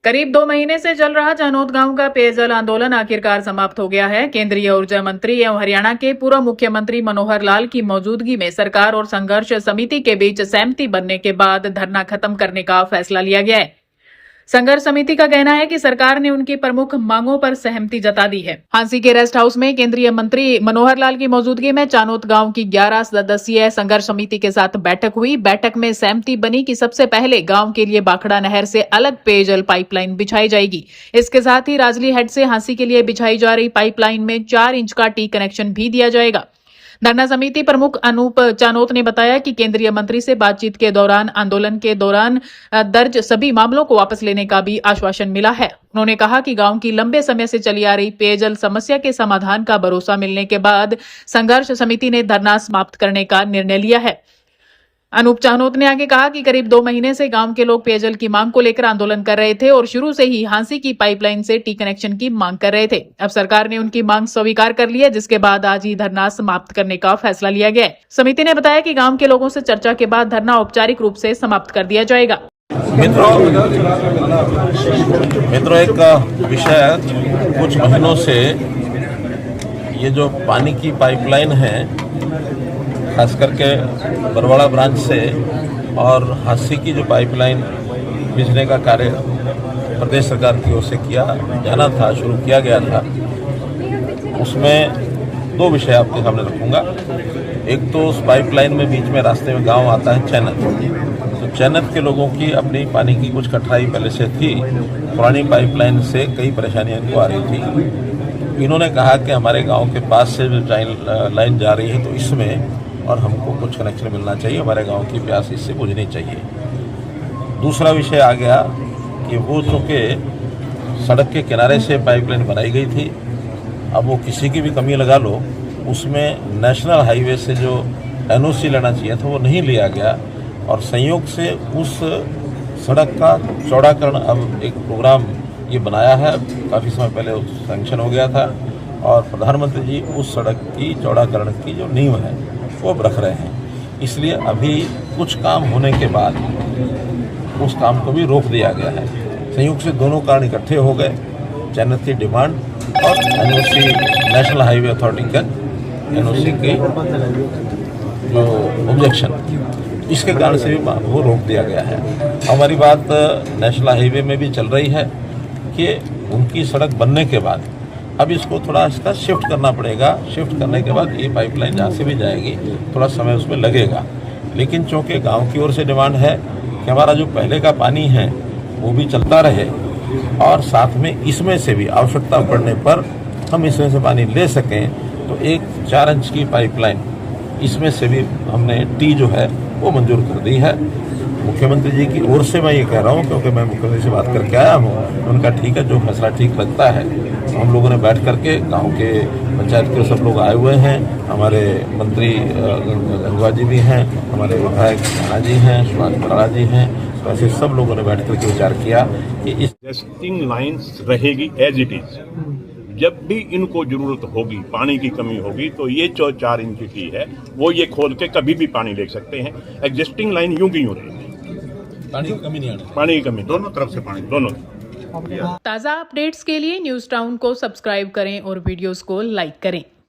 करीब 2 महीने से चल रहा जानोद गांव का पेयजल आंदोलन आखिरकार समाप्त हो गया है। केंद्रीय ऊर्जा मंत्री एवं हरियाणा के पूर्व मुख्यमंत्री मनोहर लाल की मौजूदगी में सरकार और संघर्ष समिति के बीच सहमति बनने के बाद धरना खत्म करने का फैसला लिया गया है। संघर्ष समिति का कहना है कि सरकार ने उनकी प्रमुख मांगों पर सहमति जता दी है। हांसी के रेस्ट हाउस में केंद्रीय मंत्री मनोहर लाल की मौजूदगी में चानोद गांव की 11 सदस्यीय संघर्ष समिति के साथ बैठक हुई। बैठक में सहमति बनी कि सबसे पहले गांव के लिए बाखड़ा नहर से अलग पेयजल पाइपलाइन बिछाई जाएगी। इसके साथ ही राजली हेड से हांसी के लिए बिछाई जा रही पाइपलाइन में 4 इंच का टी कनेक्शन भी दिया जाएगा। धरना समिति प्रमुख अनूप चानोत ने बताया कि केंद्रीय मंत्री से बातचीत के दौरान आंदोलन के दौरान दर्ज सभी मामलों को वापस लेने का भी आश्वासन मिला है। उन्होंने कहा कि गांव की लंबे समय से चली आ रही पेयजल समस्या के समाधान का भरोसा मिलने के बाद संघर्ष समिति ने धरना समाप्त करने का निर्णय लिया है। अनूप चानोत ने आगे कहा कि करीब 2 महीने से गांव के लोग पेयजल की मांग को लेकर आंदोलन कर रहे थे और शुरू से ही हांसी की पाइपलाइन से टी कनेक्शन की मांग कर रहे थे। अब सरकार ने उनकी मांग स्वीकार कर ली है, जिसके बाद आज ही धरना समाप्त करने का फैसला लिया गया है। समिति ने बताया कि गांव के लोगों से चर्चा के बाद धरना औपचारिक रूप से समाप्त कर दिया जाएगा। मित्रों, एक विषय कुछ महीनों से ये जो पानी की पाइपलाइन है, खास करके बरवाड़ा ब्रांच से और हांसी की जो पाइपलाइन बिजली का कार्य प्रदेश सरकार की ओर से किया जाना था, शुरू किया गया था, उसमें 2 विषय आपके सामने रखूंगा। एक तो उस पाइपलाइन में बीच में रास्ते में गांव आता है चैनत, तो चैनत के लोगों की अपनी पानी की कुछ कठिनाई पहले से थी। पुरानी पाइपलाइन से कई परेशानियां इनको आ रही थी। इन्होंने कहा कि हमारे गाँव के पास से जो लाइन जा रही है तो इसमें और हमको कुछ कनेक्शन मिलना चाहिए, हमारे गांव की प्यास इससे बुझनी चाहिए। दूसरा विषय आ गया कि वो चूँकि सड़क के किनारे से पाइपलाइन बनाई गई थी, अब वो किसी की भी कमी लगा लो, उसमें नेशनल हाईवे से जो NOC लेना चाहिए था वो नहीं लिया गया और संयोग से उस सड़क का चौड़ाकरण अब एक प्रोग्राम ये बनाया है। काफ़ी समय पहले सैंक्शन हो गया था और प्रधानमंत्री जी उस सड़क की चौड़ाकरण की जो नींव है वो अब रख रहे हैं। इसलिए अभी कुछ काम होने के बाद उस काम को भी रोक दिया गया है। संयोग से दोनों कारण इकट्ठे हो गए, चैनत की डिमांड और NOC नेशनल हाईवे अथॉरिटी का NOC के जो ऑब्जेक्शन, इसके कारण से भी वो रोक दिया गया है। हमारी बात नेशनल हाईवे में भी चल रही है कि उनकी सड़क बनने के बाद अब इसको थोड़ा इसका शिफ्ट करना पड़ेगा। शिफ्ट करने के बाद ये पाइपलाइन जहाँ से भी जाएगी थोड़ा समय उसमें लगेगा, लेकिन चूँकि गांव की ओर से डिमांड है कि हमारा जो पहले का पानी है वो भी चलता रहे और साथ में इसमें से भी आवश्यकता पड़ने पर हम इसमें से पानी ले सकें, तो एक 4 इंच की पाइपलाइन इसमें से भी हमने टी जो है वो मंजूर कर दी है। मुख्यमंत्री जी की ओर से मैं ये कह रहा हूँ क्योंकि मैं मुख्यमंत्री से बात करके आया हूँ, उनका ठीक है, जो फैसला ठीक लगता है। हम लोगों ने बैठ करके गांव के पंचायत के सब लोग आए हुए हैं, हमारे मंत्री गंगवा जी भी हैं, हमारे विधायक राणा जी हैं, सुभाष बराड़ा जी हैं, तो ऐसे सब लोगों ने बैठ करके विचार किया कि इस टेस्टिंग लाइन्स रहेगी एज इट इज। जब भी इनको जरूरत होगी, पानी की कमी होगी, तो ये जो 4 इंच की है वो ये खोल के कभी भी पानी ले सकते हैं। एग्जिस्टिंग लाइन यूं की यूं रहेगी, पानी की कमी नहीं आनी, पानी की कमी दोनों तरफ से पानी दोनों। ताज़ा अपडेट्स के लिए न्यूज़ टाउन को सब्सक्राइब करें और वीडियोस को लाइक करें।